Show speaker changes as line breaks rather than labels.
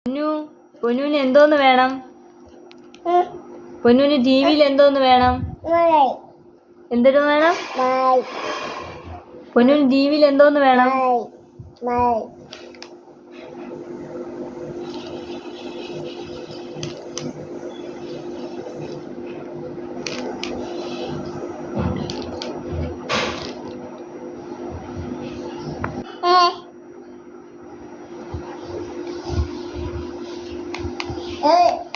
പൊന്നു പൊന്നുവിന് എന്തോന്ന് വേണം? പൊന്നുവിന് ടിവിയിൽ എന്തോന്ന് വേണം? എന്തിനു വേണം? പൊന്നുവിന് ടിവിയിൽ എന്തോന്ന് വേണം?
Hey.